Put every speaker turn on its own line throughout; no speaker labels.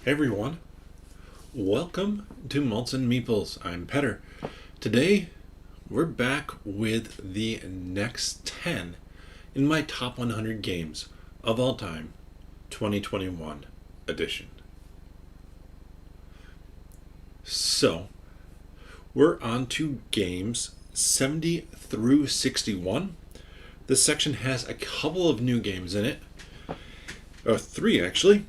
Hey everyone, welcome to Malts and Meeples. I'm Petter. Today we're back with the next 10 in my top 100 games of all time 2021 edition. So we're on to games 70 through 61. This section has a couple of new games in it, or three actually.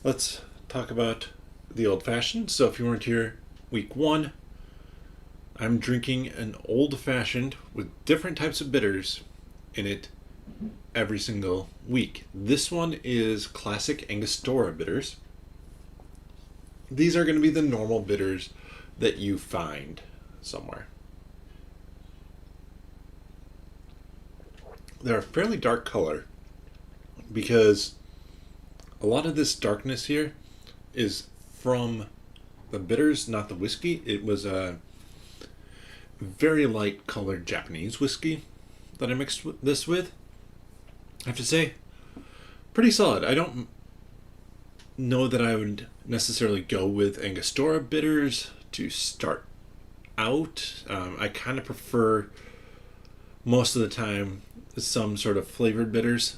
Let's talk about the old fashioned. So, if you weren't here week one, I'm drinking an old fashioned with different types of bitters in it every single week. This one is classic Angostura bitters. These are going to be the normal bitters that you find somewhere. They're a fairly dark color because a lot of this darkness here is from the bitters, not the whiskey. It was a very light colored Japanese whiskey that I mixed this with. I have to say, pretty solid. I don't know that I would necessarily go with Angostura bitters to start out. I kind of prefer most of the time some sort of flavored bitters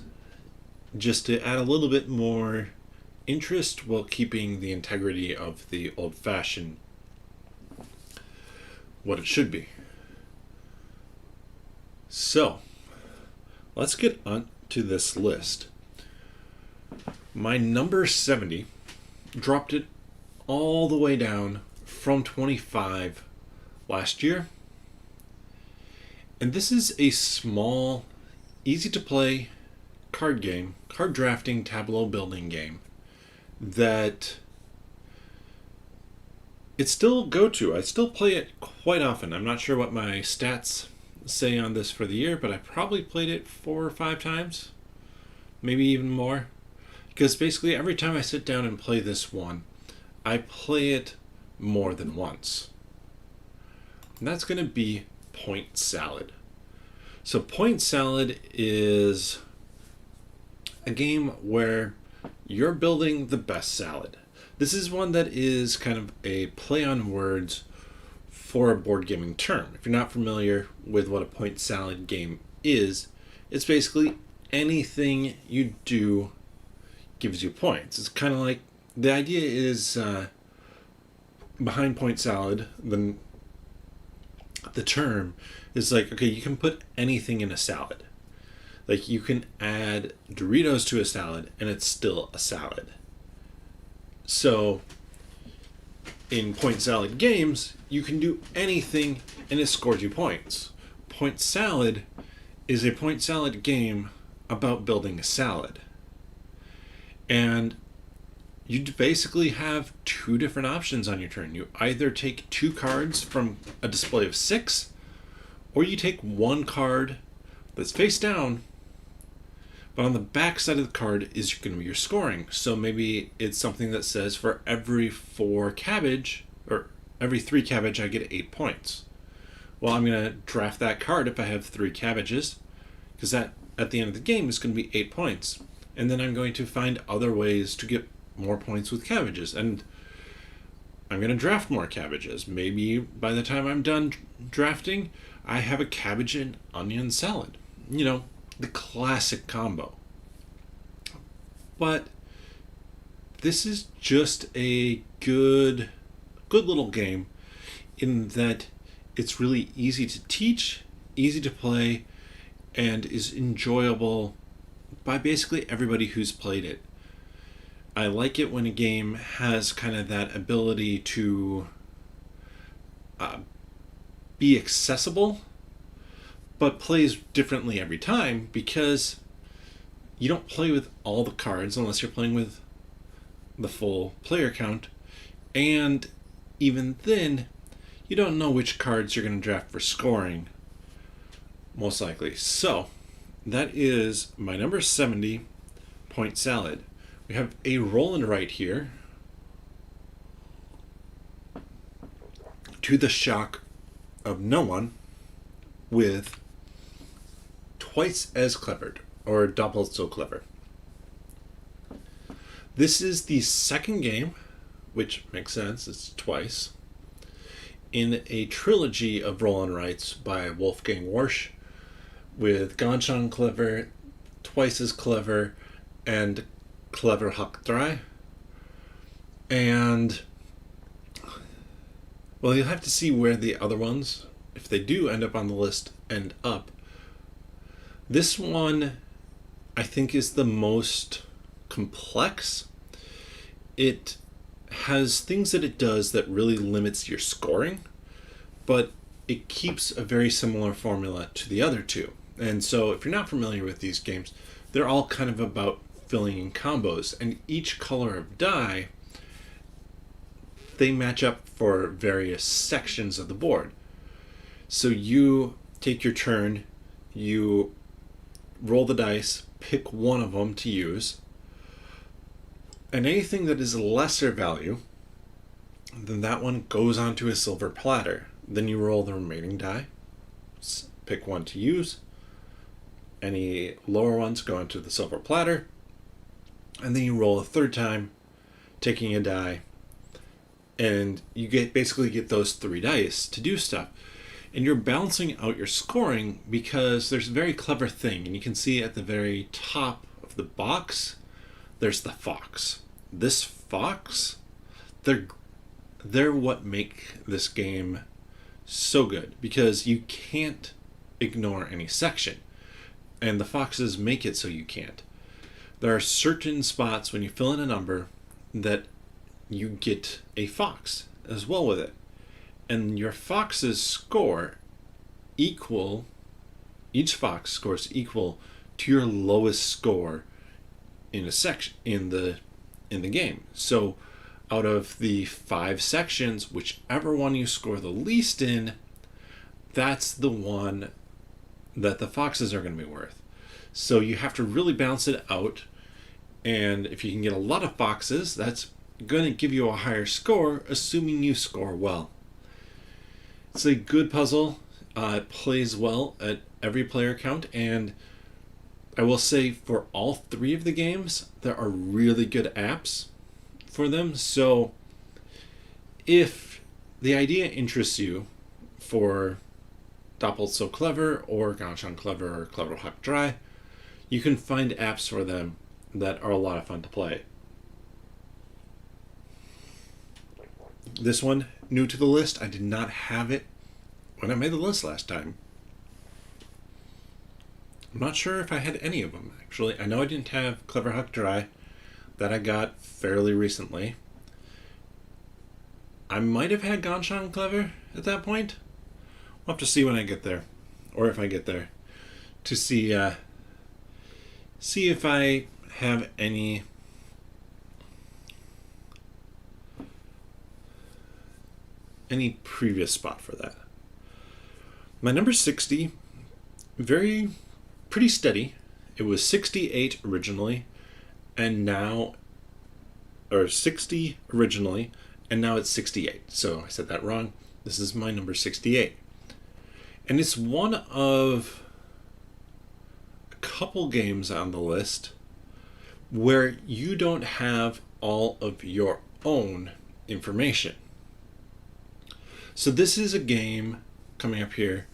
just to add a little bit more interest while keeping the integrity of the old fashioned what it should be. So, let's get on to this list. My number 70 dropped it all the way down from 25 last year. And this is a small, easy to play card game, card drafting, tableau building game that it's still go-to. I still play it quite often. I'm not sure what my stats say on this for the year, but I probably played it 4 or 5 times, maybe even more, because basically every time I sit down and play this one, I play it more than once. And that's going to be Point Salad. So Point Salad is a game where you're building the best salad. This is one that is kind of a play on words for a board gaming term. If you're not familiar with what a point salad game is, it's basically anything you do gives you points. It's kind of like the idea is behind point salad, the term is like, okay, you can put anything in a salad. Like you can add Doritos to a salad and it's still a salad. So in point salad games, you can do anything and it scores you points. Point Salad is a point salad game about building a salad. And you basically have 2 different options on your turn. You either take 2 cards from a display of 6, or you take 1 card that's face down, but on the back side of the card is going to be your scoring. So maybe it's something that says for every 4 cabbage, or every 3 cabbage, I get 8 points. Well, I'm going to draft that card if I have 3 cabbages, because that at the end of the game is going to be 8 points. And then I'm going to find other ways to get more points with cabbages. And I'm going to draft more cabbages. Maybe by the time I'm done drafting, I have a cabbage and onion salad. You know, the classic combo. But this is just a good little game in that it's really easy to teach, easy to play, and is enjoyable by basically everybody who's played it. I like it when a game has kind of that ability to be accessible, but plays differently every time because you don't play with all the cards unless you're playing with the full player count. And even then, you don't know which cards you're going to draft for scoring, most likely. So, that is my number 70, Point Salad. We have a roll and write here, to the shock of no one, with Twice as Clever, or Doppelt so Clever. This is the second game, which makes sense, it's twice, in a trilogy of roll and writes by Wolfgang Warsch, with Ganz schön clever, Twice as Clever, and Clever Hack 3. And, well, you'll have to see where the other ones, if they do end up on the list, end up. This one, I think, is the most complex. It has things that it does that really limits your scoring, but it keeps a very similar formula to the other two. And so if you're not familiar with these games, they're all kind of about filling in combos, and each color of die, they match up for various sections of the board. So you take your turn, you roll the dice, pick one of them to use, and anything that is a lesser value, then that one goes onto a silver platter. Then you roll the remaining die, pick one to use, any lower ones go onto the silver platter, and then you roll a third time, taking a die, and you basically get those 3 dice to do stuff. And you're balancing out your scoring because there's a very clever thing, and you can see at the very top of the box, there's the fox. This fox, they're what make this game so good, because you can't ignore any section, and the foxes make it so you can't. There are certain spots when you fill in a number that you get a fox as well with it, and your foxes score equal, each fox scores equal to your lowest score in a section in the game. So out of the 5 sections, whichever one you score the least in, that's the one that the foxes are going to be worth. So you have to really balance it out, and if you can get a lot of foxes, that's going to give you a higher score, assuming you score well. It's a good puzzle. It plays well at every player count, and I will say for all 3 of the games, there are really good apps for them. So if the idea interests you for Doppelt so Clever or Ganz schön Clever or Clever Hack 3, you can find apps for them that are a lot of fun to play. This one, new to the list. I did not have it when I made the list last time. I'm not sure if I had any of them, actually. I know I didn't have Clever Hack 3. That I got fairly recently. I might have had Ganz schön Clever at that point. We'll have to see when I get there, or if I get there, to see if I have any previous spot for that. My number 60, pretty steady. It was 68 originally, and now, or 60 originally, and now it's 68. So I said that wrong. This is my number 68. And it's one of a couple games on the list where you don't have all of your own information. So this is a game coming up here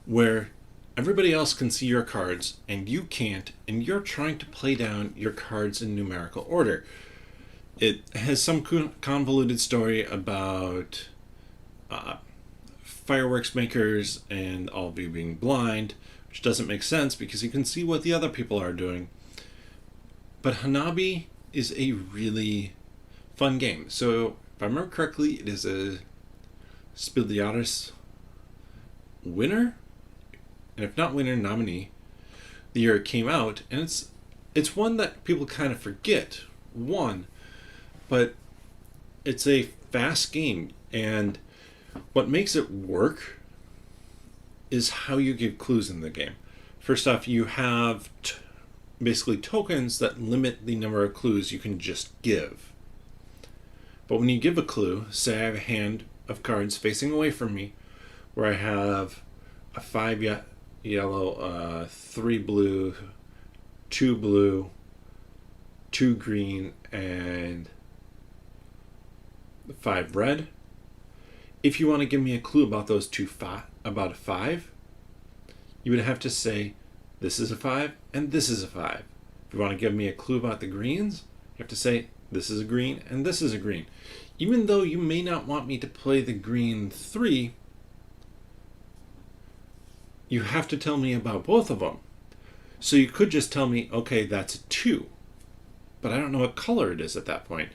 where everybody else can see your cards and you can't, and you're trying to play down your cards in numerical order. It has some convoluted story about fireworks makers and all of you being blind, which doesn't make sense because you can see what the other people are doing. But Hanabi is a really fun game. So if I remember correctly, it is a Spiel des Jahres winner, and if not winner, nominee, the year it came out. And it's one that people kind of forget won, but it's a fast game, and what makes it work is how you give clues in the game. First off, you have basically tokens that limit the number of clues you can just give. But when you give a clue, say I have a hand of cards facing away from me where I have a 5 yellow, 3 blue, 2 blue, 2 green, and 5 red. If you want to give me a clue about those about a 5, you would have to say this is a 5 and this is a 5. If you want to give me a clue about the greens, you have to say this is a green and this is a green. Even though you may not want me to play the green 3, you have to tell me about both of them. So you could just tell me, okay, that's a 2, but I don't know what color it is at that point.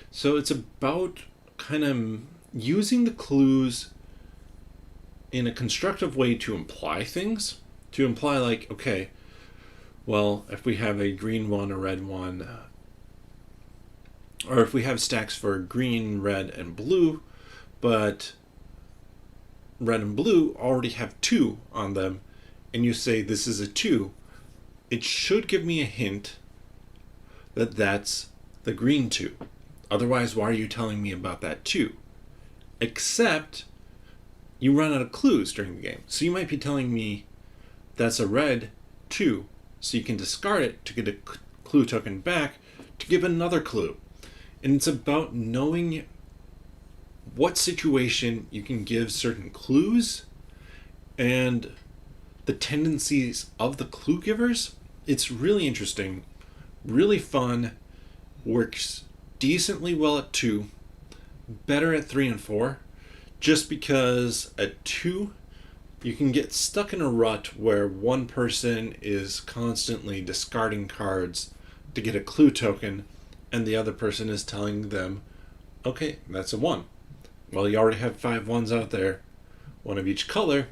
So it's about kind of using the clues in a constructive way to imply things. To imply, like, okay, well, if we have a green 1, a red 1, or if we have stacks for green, red, and blue, but red and blue already have 2 on them, and you say this is a 2, it should give me a hint that that's the green 2. Otherwise, why are you telling me about that 2? Except you run out of clues during the game. So you might be telling me that's a red 2, so you can discard it to get a clue token back to give another clue. And it's about knowing what situation you can give certain clues and the tendencies of the clue givers. It's really interesting, really fun, works decently well at 2, better at 3 and 4, just because at 2 you can get stuck in a rut where one person is constantly discarding cards to get a clue token, and the other person is telling them, okay, that's a 1. Well, you already have 5 1s out there, 1 of each color.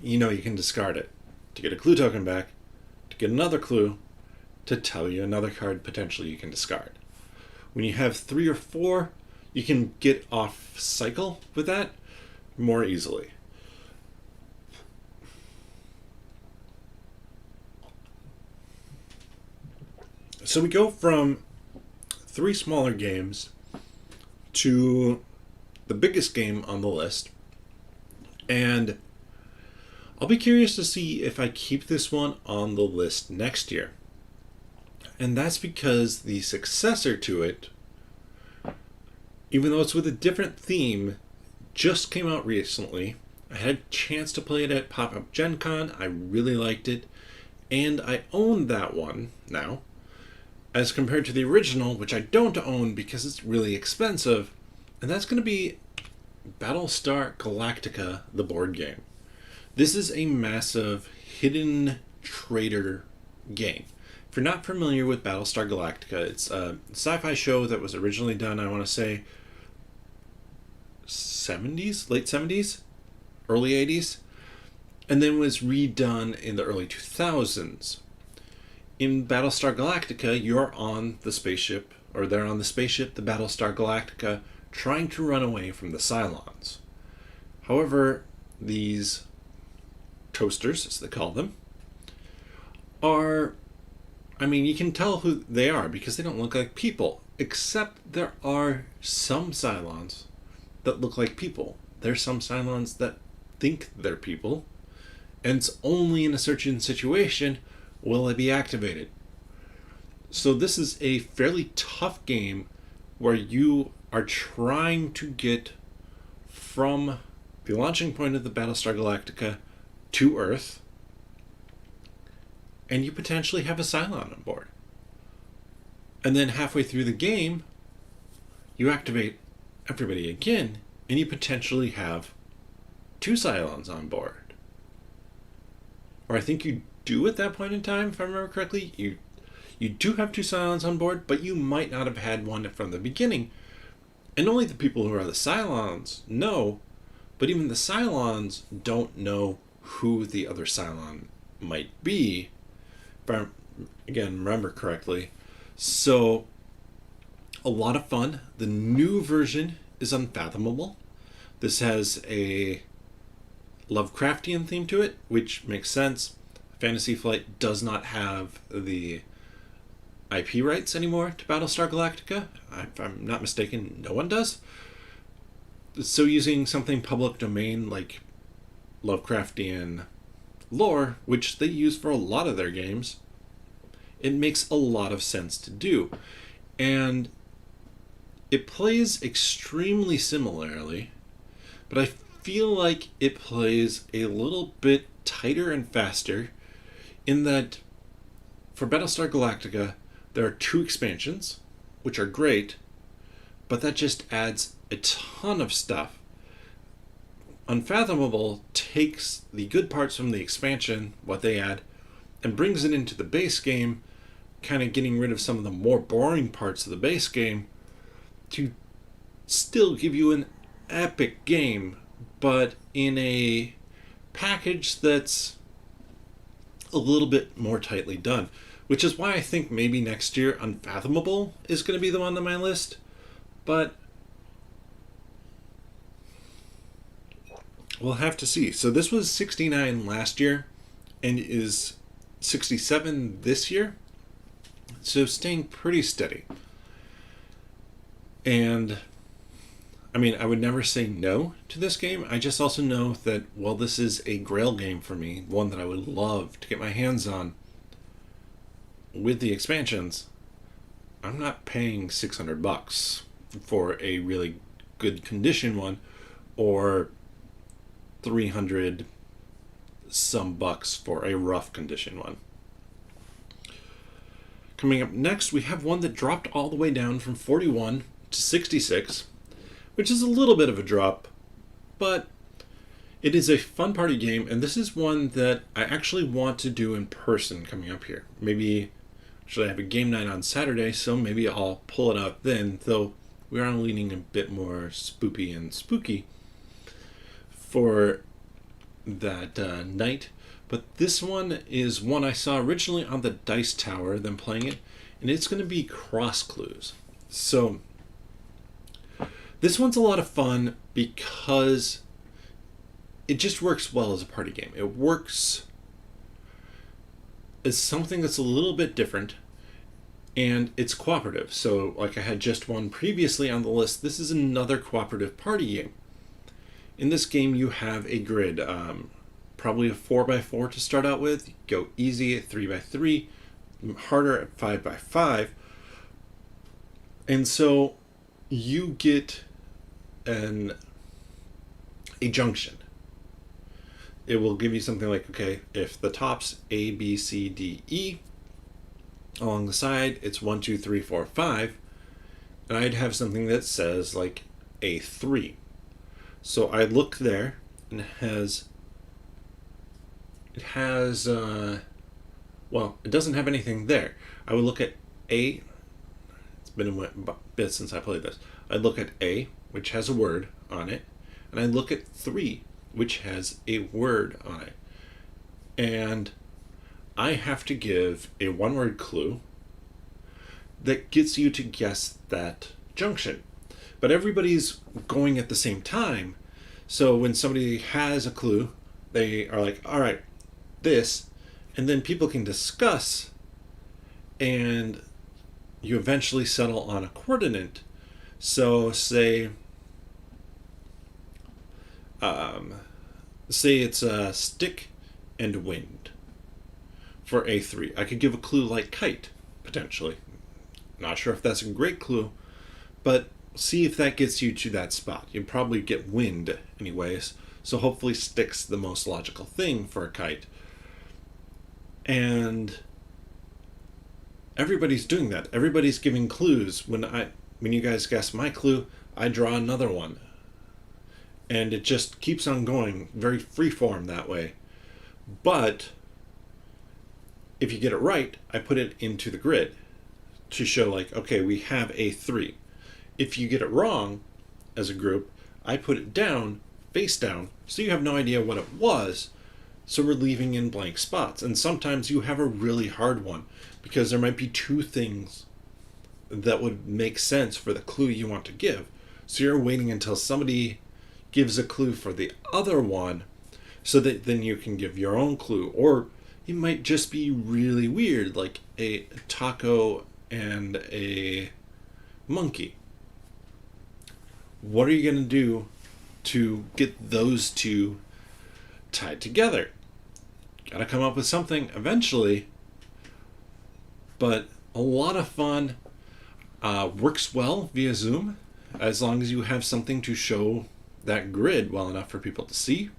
You know you can discard it to get a clue token back, to get another clue, to tell you another card potentially you can discard. When you have 3 or 4, you can get off cycle with that more easily. So we go from 3 smaller games to the biggest game on the list, and I'll be curious to see if I keep this one on the list next year. And that's because the successor to it, even though it's with a different theme, just came out recently. I had a chance to play it at Pop-Up Gen Con. I really liked it, and I own that one now, as compared to the original, which I don't own because it's really expensive, and that's going to be Battlestar Galactica, the board game. This is a massive hidden trader game. If you're not familiar with Battlestar Galactica, it's a sci-fi show that was originally done, I want to say, 70s, late 70s, early 80s, and then was redone in the early 2000s. In Battlestar Galactica, you're on the spaceship, or they're on the spaceship, the Battlestar Galactica, trying to run away from the Cylons. However, these toasters, as they call them, are, I mean, you can tell who they are because they don't look like people, except there are some Cylons that look like people. There's some Cylons that think they're people, and it's only in a certain situation will it be activated. So this is a fairly tough game where you are trying to get from the launching point of the Battlestar Galactica to Earth, and you potentially have a Cylon on board. And then halfway through the game, you activate everybody again, and you potentially have 2 Cylons on board. Or I think you do at that point in time, if I remember correctly. You do have 2 Cylons on board, but you might not have had one from the beginning. And only the people who are the Cylons know, but even the Cylons don't know who the other Cylon might be, if I, again, remember correctly. So, a lot of fun. The new version is Unfathomable. This has a Lovecraftian theme to it, which makes sense. Fantasy Flight does not have the IP rights anymore to Battlestar Galactica. If I'm not mistaken, no one does. So using something public domain like Lovecraftian lore, which they use for a lot of their games, It makes a lot of sense to do. And it plays extremely similarly, but I feel like it plays a little bit tighter and faster in that for Battlestar Galactica, there are 2 expansions, which are great, but that just adds a ton of stuff. Unfathomable takes the good parts from the expansion, what they add, and brings it into the base game, kind of getting rid of some of the more boring parts of the base game to still give you an epic game, but in a package that's a little bit more tightly done. Which is why I think maybe next year Unfathomable is going to be the one on my list. But we'll have to see. So this was 69 last year and is 67 this year. So staying pretty steady. And I mean, I would never say no to this game. I just also know that while this is a Grail game for me, one that I would love to get my hands on with the expansions, I'm not paying $600 for a really good condition one, or 300 some bucks for a rough condition one. Coming up next, we have one that dropped all the way down from 41 to 66, which is a little bit of a drop, but it is a fun party game, and this is one that I actually want to do in person coming up here. Maybe, actually I have a game night on Saturday, so maybe I'll pull it out then, though we are leaning a bit more spoopy and spooky for that night. But this one is one I saw originally on the Dice Tower, then playing it, and it's going to be Cross Clues. So this one's a lot of fun because it just works well as a party game. It works as something that's a little bit different, and it's cooperative. So like I had just one previously on the list, this is another cooperative party game. In this game you have a grid, probably a 4x4 to start out with. You go easy at 3x3, harder at 5x5. And so you get a junction. It will give you something like, okay, if the top's A, B, C, D, E, along the side it's 1, 2, 3, 4, 5, and I'd have something that says like A3. So I look there, and it doesn't have anything there. I would look at A. It's been a bit since I played this. I'd look at A, which has a word on it, and I look at 3, which has a word on it. And I have to give a one-word clue that gets you to guess that junction. But everybody's going at the same time, so when somebody has a clue, they are like, all right, this, and then people can discuss, and you eventually settle on a coordinate. So say it's a stick and wind for A3. I could give a clue like kite, potentially. Not sure if that's a great clue, but see if that gets you to that spot. You'd probably get wind anyways, so hopefully stick's the most logical thing for a kite. And everybody's doing that. Everybody's giving clues. When you guys guess my clue, I draw another one. And it just keeps on going, very freeform that way. But if you get it right, I put it into the grid to show like, okay, we have A3. If you get it wrong as a group, I put it down, face down, so you have no idea what it was. So we're leaving in blank spots. And sometimes you have a really hard one because there might be 2 things that would make sense for the clue you want to give. So you're waiting until somebody gives a clue for the other one so that then you can give your own clue. Or it might just be really weird, like a taco and a monkey. What are you going to do to get those 2 tied together? Got to come up with something eventually. but a lot of fun. Works well via Zoom, as long as you have something to show that grid well enough for people to see.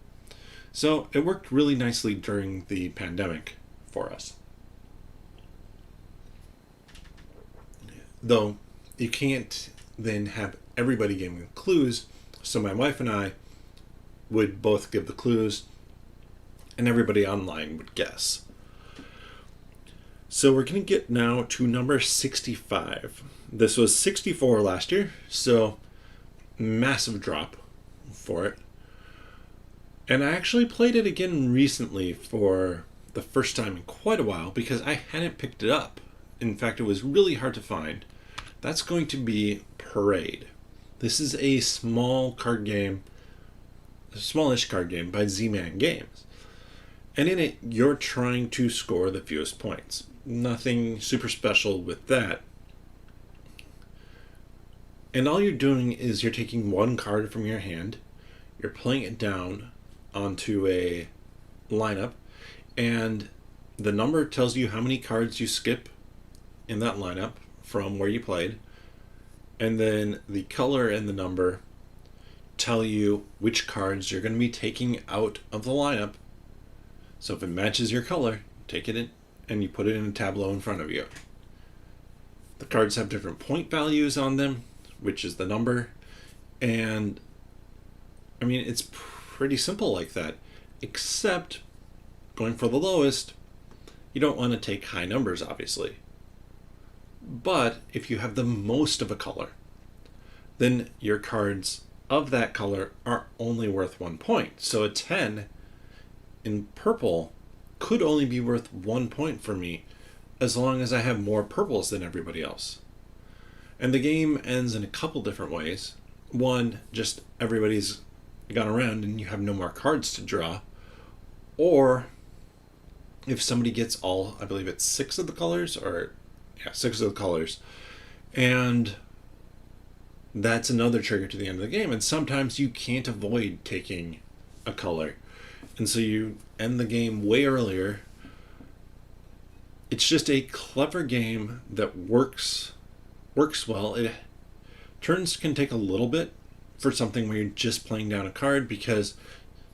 So it worked really nicely during the pandemic for us. Though you can't then have everybody giving clues, so my wife and I would both give the clues and everybody online would guess. So we're going to get now to number 65. This was 64 last year, so massive drop for it. And I actually played it again recently for the first time in quite a while because I hadn't picked it up. In fact, it was really hard to find. That's going to be Parade. This is a small card game, a smallish card game by Z-Man Games. And in it, you're trying to score the fewest points. Nothing super special with that. And all you're doing is you're taking one card from your hand, you're playing it down onto a lineup, and the number tells you how many cards you skip in that lineup from where you played, and then the color and the number tell you which cards you're going to be taking out of the lineup. So if it matches your color, take it in and you put it in a tableau in front of you. The cards have different point values on them, which is the number, and I mean, it's pretty simple like that, except going for the lowest, you don't want to take high numbers, obviously. But if you have the most of a color, then your cards of that color are only worth 1 point. So a 10 in purple could only be worth 1 point for me as long as I have more purples than everybody else. And the game ends in a couple different ways. One, just everybody's gone around and you have no more cards to draw. Or if somebody gets all, I believe it's 6 of the colors, or yeah, 6 of the colors, and that's another trigger to the end of the game. And sometimes you can't avoid taking a color, and so you end the game way earlier. It's just a clever game that works well. Turns can take a little bit for something where you're just playing down a card, because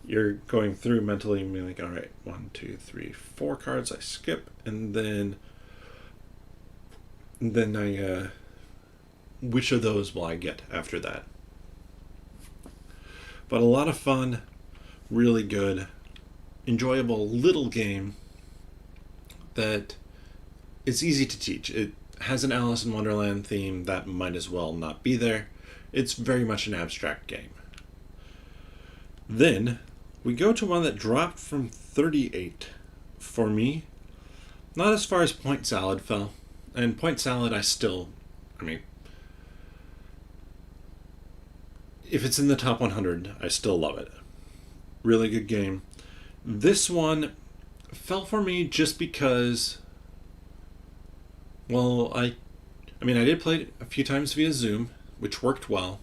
you're going through mentally and being like, all right, 1, 2, 3, 4 cards I skip, and then I which of those will I get after that? But a lot of fun, really good, enjoyable little game that is easy to teach. It has an Alice in Wonderland theme that might as well not be there. It's very much an abstract game. Then we go to one that dropped from 38 for me. Not as far as Point Salad fell. And Point Salad, if it's in the top 100, I still love it. Really good game. This one fell for me just because, well, I did play it a few times via Zoom, which worked well.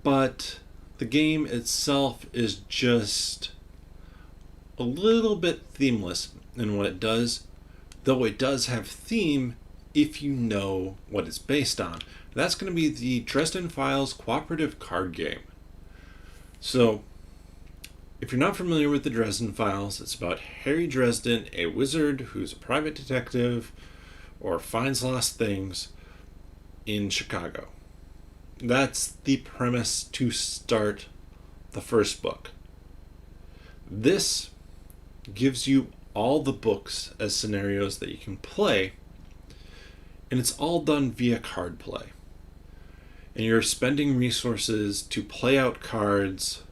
But the game itself is just a little bit themeless in what it does, though it does have theme if you know what it's based on. That's going to be the Dresden Files cooperative card game. So, if you're not familiar with the Dresden Files, it's about Harry Dresden, a wizard who's a private detective or finds lost things in Chicago. That's the premise to start the first book. This gives you all the books as scenarios that you can play, and it's all done via card play. And you're spending resources to play out cards,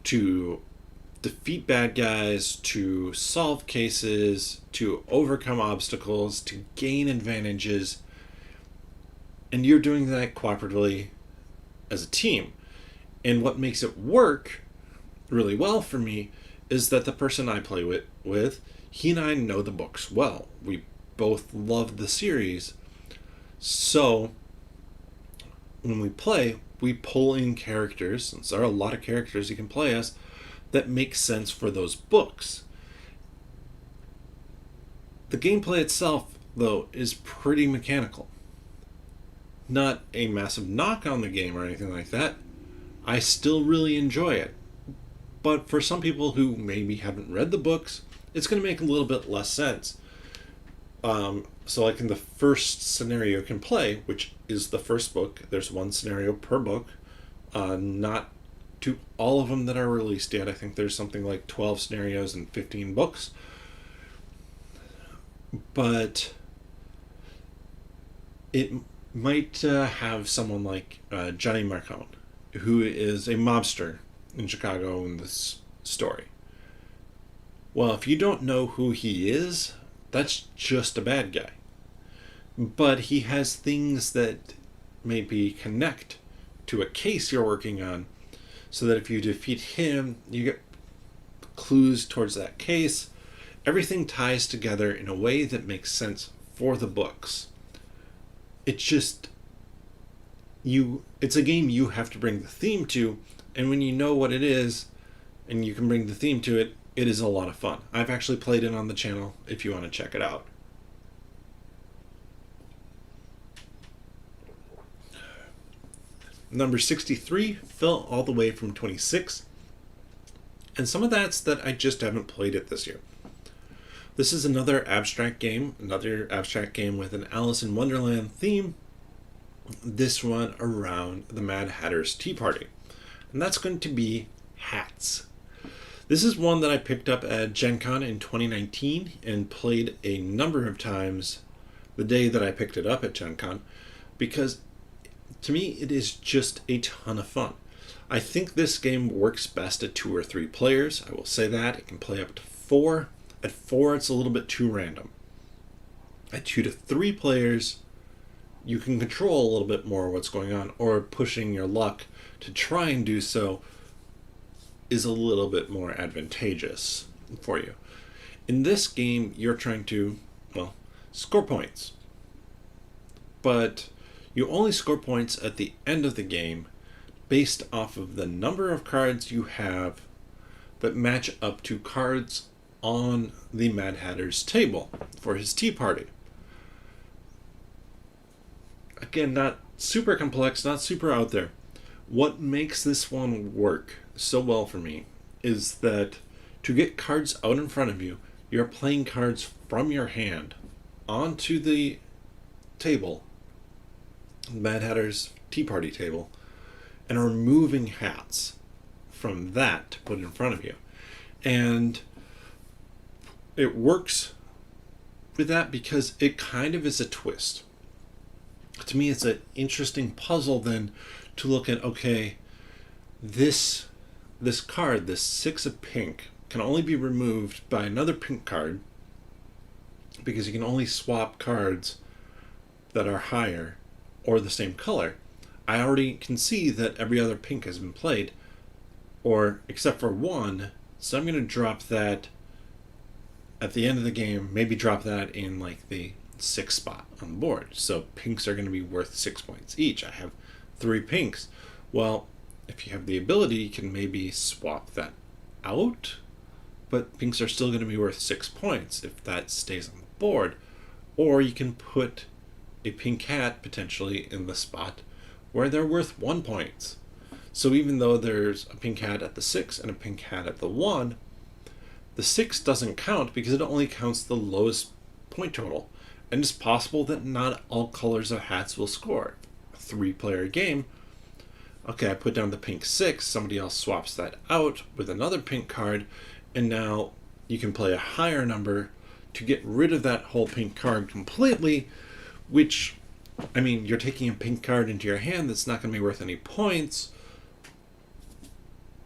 to defeat bad guys, to solve cases, to overcome obstacles, to gain advantages. And you're doing that cooperatively as a team. And what makes it work really well for me is that the person I play with, he and I know the books well. We both love the series. So when we play, we pull in characters, since there are a lot of characters you can play as, that make sense for those books. The gameplay itself, though, is pretty mechanical. Not a massive knock on the game or anything like that. I still really enjoy it. But for some people who maybe haven't read the books, it's going to make a little bit less sense. So like in the first scenario you can play, which is the first book, there's one scenario per book. Not to all of them that are released yet. I think there's something like 12 scenarios and 15 books. But it might have someone like Johnny Marcone, who is a mobster in Chicago in this story. Well, if you don't know who he is, that's just a bad guy. But he has things that maybe connect to a case you're working on, so that if you defeat him, you get clues towards that case. Everything ties together in a way that makes sense for the books. It's just it's a game you have to bring the theme to, and when you know what it is and you can bring the theme to it, it is a lot of fun. I've actually played it on the channel if you want to check it out. Number 63 fell all the way from 26, and some of that's that I just haven't played it this year. This is another abstract game with an Alice in Wonderland theme, this one around the Mad Hatter's Tea Party, and that's going to be hats. This is one that I picked up at Gen Con in 2019 and played a number of times the day that I picked it up at Gen Con, because to me it is just a ton of fun. I think this game works best at 2 or 3 players. I will say that. It can play up to 4. At 4, it's a little bit too random. At 2 to 3 players, you can control a little bit more what's going on, or pushing your luck to try and do so is a little bit more advantageous for you. In this game, you're trying to, score points. But you only score points at the end of the game based off of the number of cards you have that match up to cards on the Mad Hatter's table for his tea party. Again, not super complex, not super out there. What makes this one work so well for me is that to get cards out in front of you, you're playing cards from your hand onto the table, Mad Hatter's Tea Party table, and removing hats from that to put in front of you. And it works with that because it kind of is a twist. To me, it's an interesting puzzle then to look at, okay, this card, this 6 of pink, can only be removed by another pink card because you can only swap cards that are higher or the same color. I already can see that every other pink has been played, or except for one, so I'm going to drop that at the end of the game, maybe drop that in like the 6th spot on the board. So pinks are going to be worth 6 points each. I have 3 pinks. Well, if you have the ability, you can maybe swap that out, but pinks are still going to be worth 6 points if that stays on the board. Or you can put a pink hat potentially in the spot where they're worth 1 point. So even though there's a pink hat at the 6 and a pink hat at the 1, the 6 doesn't count because it only counts the lowest point total. And it's possible that not all colors of hats will score. A 3-player game, okay, I put down the pink 6, somebody else swaps that out with another pink card, and now you can play a higher number to get rid of that whole pink card completely, which, I mean, you're taking a pink card into your hand that's not going to be worth any points,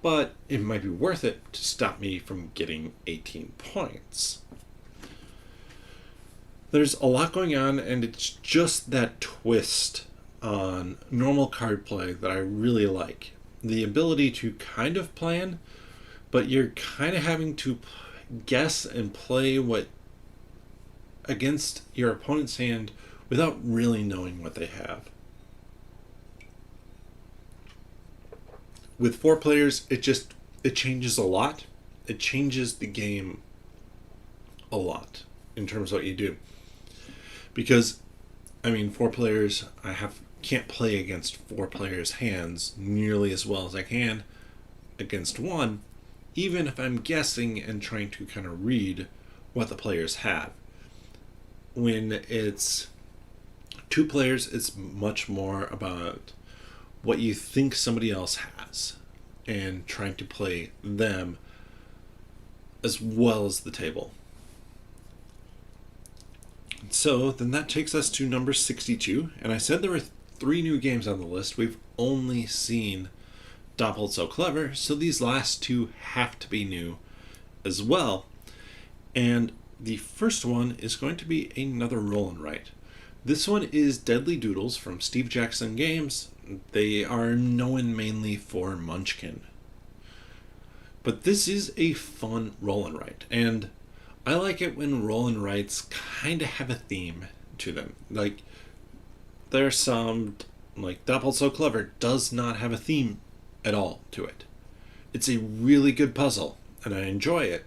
but it might be worth it to stop me from getting 18 points. There's a lot going on, and it's just that twist on normal card play that I really like. The ability to kind of plan, but you're kind of having to guess and play what against your opponent's hand without really knowing what they have. With 4 players, it changes a lot. It changes the game a lot. in terms of what you do. Because, I mean, 4 players, can't play against 4 players' hands nearly as well as I can against one, even if I'm guessing and trying to kind of read what the players have. When it's 2 players, it's much more about what you think somebody else has and trying to play them as well as the table. So then that takes us to number 62, and I said there were 3 new games on the list. We've only seen Doppelt So Clever, so these last 2 have to be new as well. And the first one is going to be another roll and write. This one is Deadly Doodles from Steve Jackson Games. They are known mainly for Munchkin. But this is a fun roll and write, and I like it when roll and writes kind of have a theme to them. Like, there's some, like Doppelt So Clever does not have a theme at all to it. It's a really good puzzle, and I enjoy it.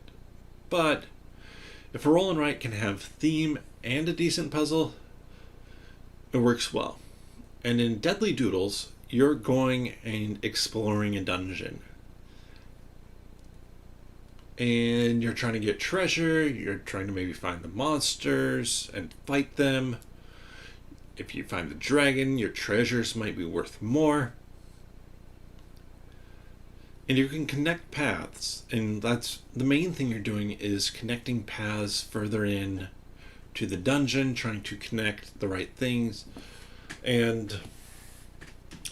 But if a roll and write can have theme and a decent puzzle, it works well. And in Deadly Doodles, you're going and exploring a dungeon. And you're trying to get treasure, you're trying to maybe find the monsters and fight them. If you find the dragon, your treasures might be worth more. And you can connect paths, and that's the main thing you're doing, is connecting paths further in to the dungeon, trying to connect the right things. And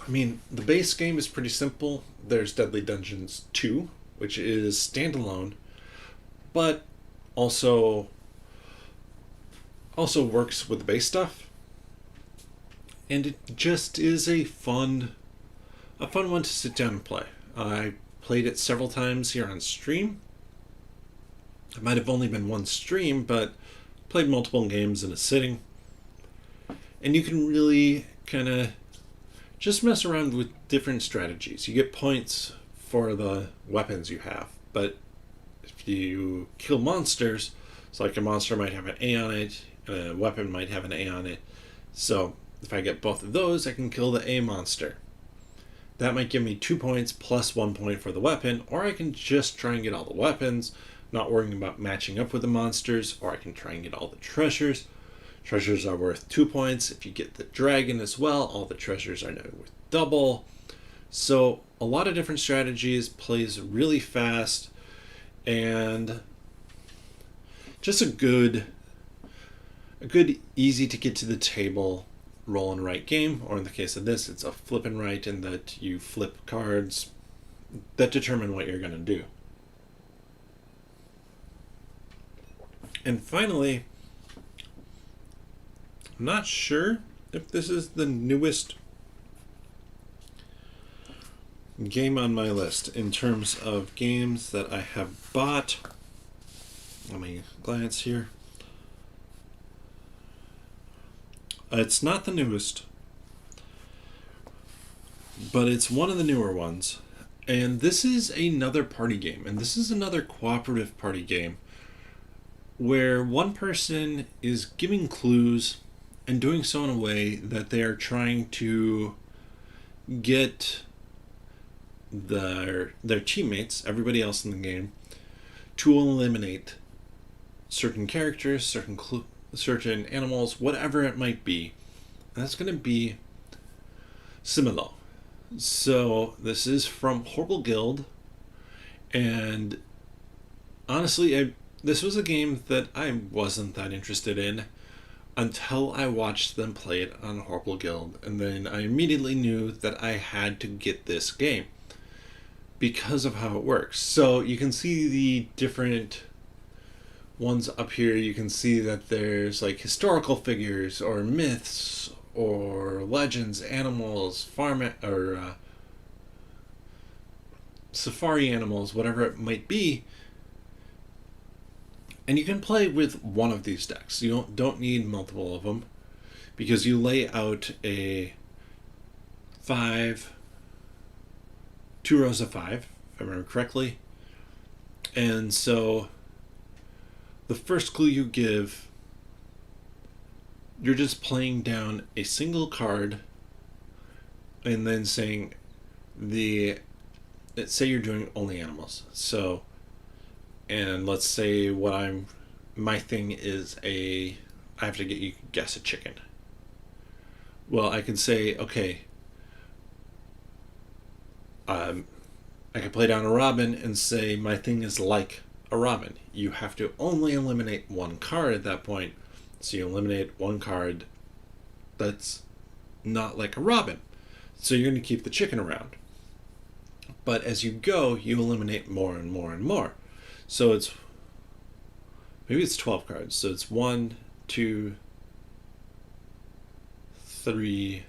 I mean, the base game is pretty simple. There's Deadly Dungeons 2, which is standalone, but also works with the base stuff. And it just is a fun one to sit down and play. I played it several times here on stream. It might have only been one stream, but played multiple games in a sitting. And you can really kind of just mess around with different strategies. You get points for the weapons you have, but if you kill monsters, it's like a monster might have an A on it, and a weapon might have an A on it. So if I get both of those, I can kill the A monster. That might give me 2 points plus 1 point for the weapon, or I can just try and get all the weapons, not worrying about matching up with the monsters, or I can try and get all the treasures. Treasures are worth 2 points. If you get the dragon as well, all the treasures are now worth double. So a lot of different strategies, plays really fast, and just a good easy to get to the table roll and write game. Or in the case of this, it's a flip and write, in that you flip cards that determine what you're going to do. And finally, I'm not sure if this is the newest game on my list in terms of games that I have bought. Let me glance here. It's not the newest, but it's one of the newer ones. And this is another party game, and this is another cooperative party game where one person is giving clues and doing so in a way that they are trying to get their teammates, everybody else in the game, to eliminate certain characters, certain animals, whatever it might be. And that's going to be Similo. So this is from Horrible Guild, and honestly, this was a game that I wasn't that interested in until I watched them play it on Horrible Guild, and then I immediately knew that I had to get this game because of how it works. So you can see the different ones up here. You can see that there's like historical figures or myths or legends, animals, safari animals, whatever it might be. And you can play with one of these decks. You don't need multiple of them, because you lay out a 2 rows of 5, if I remember correctly. And so the first clue you give you're just playing down a single card and then saying let's say you're doing only animals. So, and let's say my thing is I have to get you to guess a chicken. Well, I can say, okay, I can play down a robin and say my thing is like a robin. You have to only eliminate one card at that point. So you eliminate one card that's not like a robin. So you're going to keep the chicken around. But as you go, you eliminate more and more and more. So maybe it's 12 cards. So it's 1, 2, 3,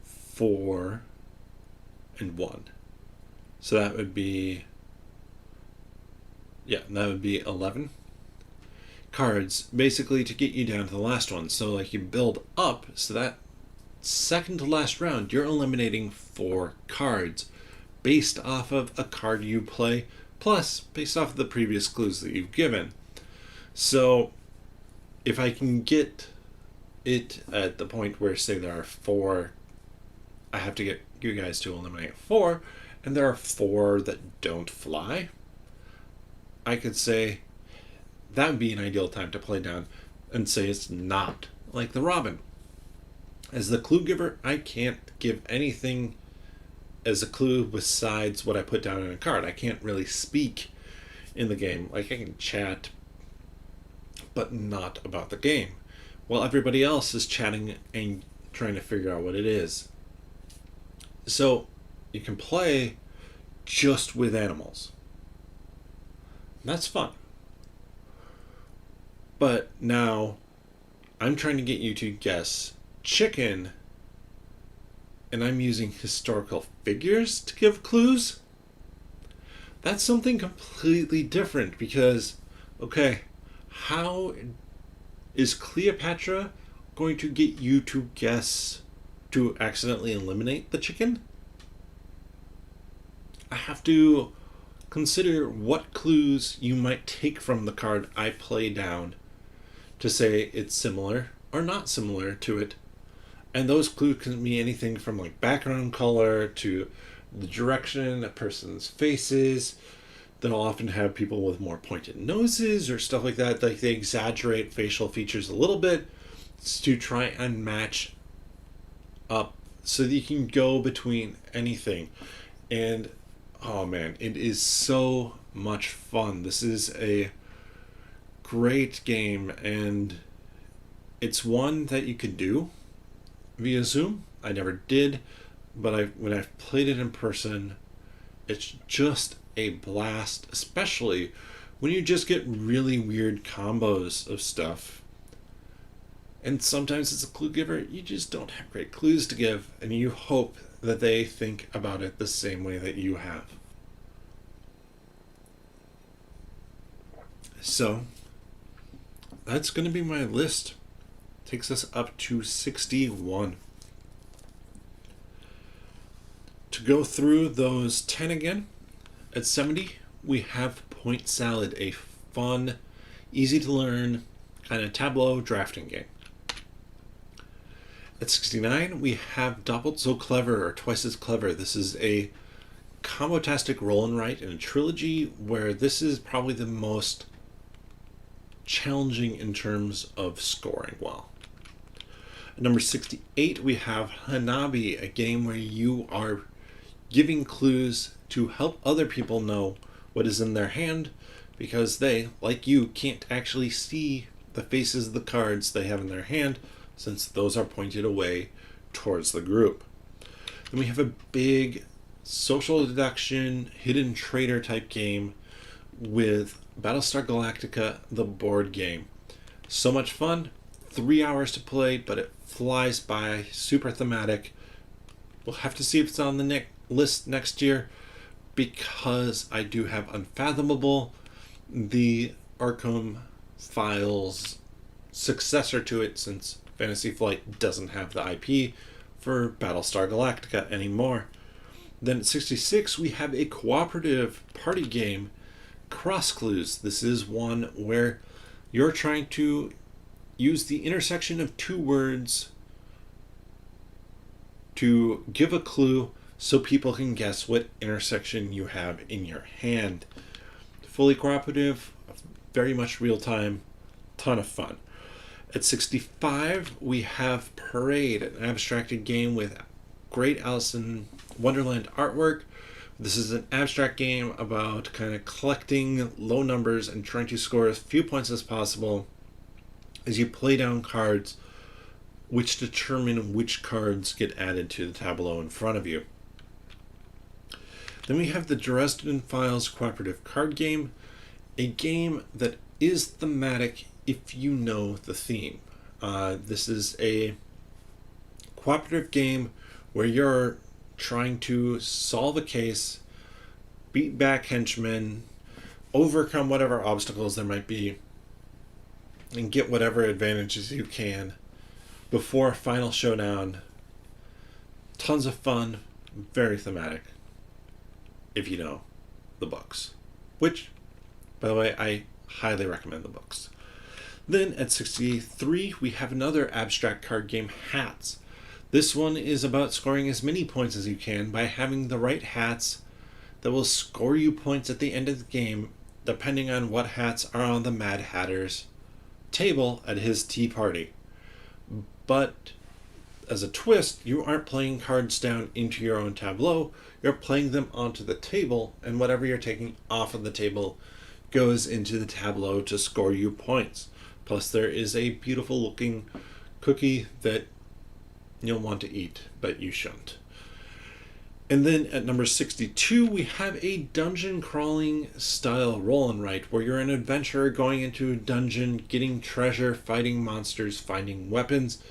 4, and 1. So that would be 11 cards basically to get you down to the last one. So like you build up, so that second to last round you're eliminating 4 cards based off of a card you play, plus based off of the previous clues that you've given. So if I can get it at the point where, say, there are 4, I have to get you guys to eliminate 4, and there are 4 that don't fly, I could say that would be an ideal time to play down and say it's not like the robin. As the clue giver, I can't give anything as a clue besides what I put down in a card. I can't really speak in the game. Like, I can chat, but not about the game, while everybody else is chatting and trying to figure out what it is. So you can play just with animals. That's fun. But now I'm trying to get you to guess chicken, and I'm using historical figures to give clues. That's something completely different because, okay, how is Cleopatra going to get you to guess to accidentally eliminate the chicken? I have to consider what clues you might take from the card I play down to say it's similar or not similar to it. And those clues can be anything from like background color to the direction a person's face is. They'll often have people with more pointed noses or stuff like that. Like, they exaggerate facial features a little bit to try and match up so that you can go between anything. And oh man, it is so much fun. This is a great game, and it's one that you could do via Zoom. I never did, but when I've played it in person, it's just a blast, especially when you just get really weird combos of stuff. And sometimes as a clue giver, you just don't have great clues to give, and you hope that they think about it the same way that you have. So that's going to be my list. Takes us up to 61. To go through those 10 again, at 70, we have Point Salad, a fun, easy to learn kind of tableau drafting game. At 69, we have Doppelt so clever, or Twice as Clever. This is a combo-tastic roll and write in a trilogy where this is probably the most challenging in terms of scoring well. At number 68, we have Hanabi, a game where you are giving clues to help other people know what is in their hand, because they, like you, can't actually see the faces of the cards they have in their hand, since those are pointed away towards the group. Then we have a big social deduction, hidden traitor type game with Battlestar Galactica, the board game. So much fun, 3 hours to play, but it flies by, super thematic. We'll have to see if it's on the list next year, because I do have Unfathomable, the Arkham Files successor to it, since Fantasy Flight doesn't have the IP for Battlestar Galactica anymore. Then at 66, we have a cooperative party game, Cross Clues. This is one where you're trying to use the intersection of two words to give a clue so people can guess what intersection you have in your hand. Fully cooperative, very much real time, ton of fun. At 65, we have Parade, an abstracted game with great Alice in Wonderland artwork. This is an abstract game about kind of collecting low numbers and trying to score as few points as possible as you play down cards, which determine which cards get added to the tableau in front of you. Then we have the Dresden Files cooperative card game, a game that is thematic if you know the theme. This is a cooperative game where you're trying to solve a case, beat back henchmen, overcome whatever obstacles there might be, and get whatever advantages you can before a final showdown. Tons of fun, very thematic, if you know the books. Which, by the way, I highly recommend the books. Then at 63, we have another abstract card game, Hats. This one is about scoring as many points as you can by having the right hats that will score you points at the end of the game, depending on what hats are on the Mad Hatter's table at his tea party. But as a twist, you aren't playing cards down into your own tableau, you're playing them onto the table, and whatever you're taking off of the table goes into the tableau to score you points. Plus there is a beautiful looking cookie that you'll want to eat, but you shouldn't. And then at number 62, we have a dungeon crawling style roll and write, where you're an adventurer going into a dungeon, getting treasure, fighting monsters, finding weapons,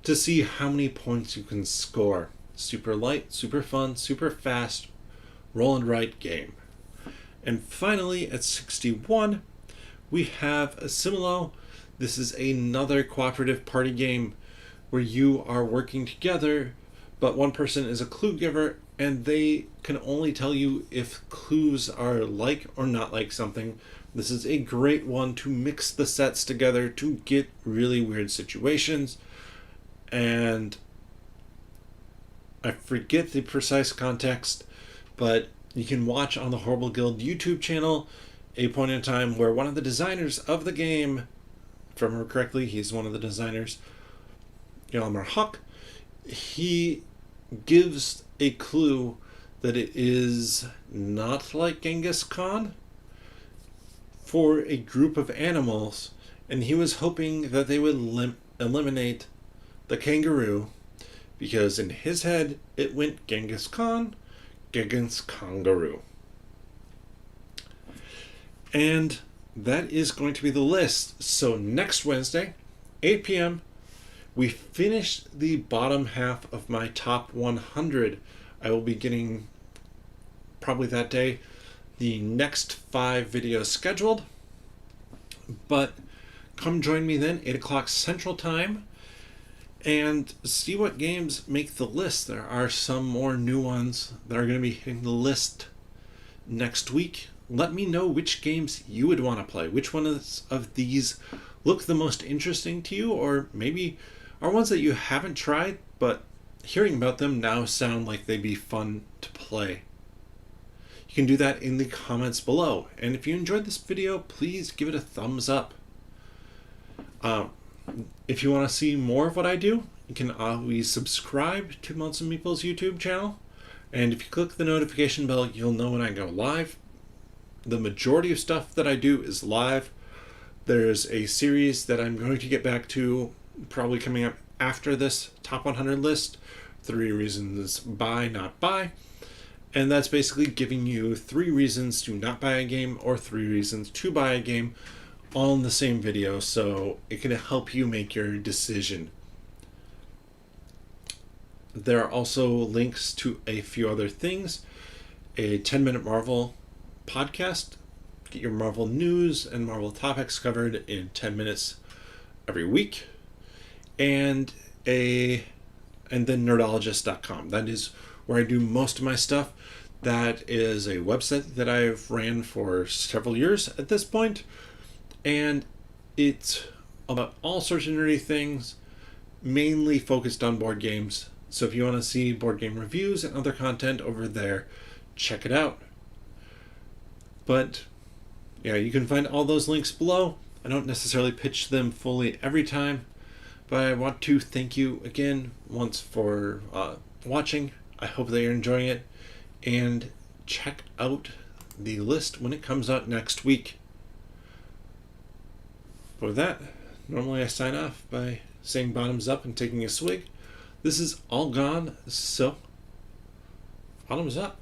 to see how many points you can score. Super light, super fun, super fast, roll and write game. And finally, at 61, we have Assimilo. This is another cooperative party game where you are working together, but one person is a clue giver, and they can only tell you if clues are like or not like something. This is a great one to mix the sets together to get really weird situations. And I forget the precise context, but you can watch on the Horrible Guild YouTube channel a point in time where one of the designers of the game, if I remember correctly, he's one of the designers, Elmer Huck, he gives a clue that it is not like Genghis Khan for a group of animals, and he was hoping that they would eliminate the kangaroo, because in his head it went Genghis Khan, Genghis Kangaroo. And that is going to be the list. So next Wednesday, 8 p.m., we finish the bottom half of my top 100. I will be getting, probably that day, the next 5 videos scheduled. But come join me then, 8 o'clock Central Time, and see what games make the list. There are some more new ones that are going to be hitting the list next week. Let me know which games you would want to play. Which one of these look the most interesting to you, or maybe are ones that you haven't tried, but hearing about them now sound like they'd be fun to play. You can do that in the comments below. And if you enjoyed this video, please give it a thumbs up. If you want to see more of what I do, you can always subscribe to Months and Meeples YouTube channel. And if you click the notification bell, you'll know when I go live. The majority of stuff that I do is live. There's a series that I'm going to get back to, probably coming up after this top 100 list, 3 reasons buy, not buy. And that's basically giving you 3 reasons to not buy a game or 3 reasons to buy a game, all in the same video, so it can help you make your decision. There are also links to a few other things. A 10-minute Marvel podcast. Get your Marvel news and Marvel topics covered in 10 minutes every week. And then nerdologist.com. That is where I do most of my stuff. That is a website that I've ran for several years at this point. And it about all sorts of nerdy things, mainly focused on board games. So if you want to see board game reviews and other content over there, check it out. But yeah, you can find all those links below. I don't necessarily pitch them fully every time, but I want to thank you again once for watching. I hope that you're enjoying it, and check out the list when it comes out next week. For that, normally I sign off by saying bottoms up and taking a swig. This is all gone, so bottoms up.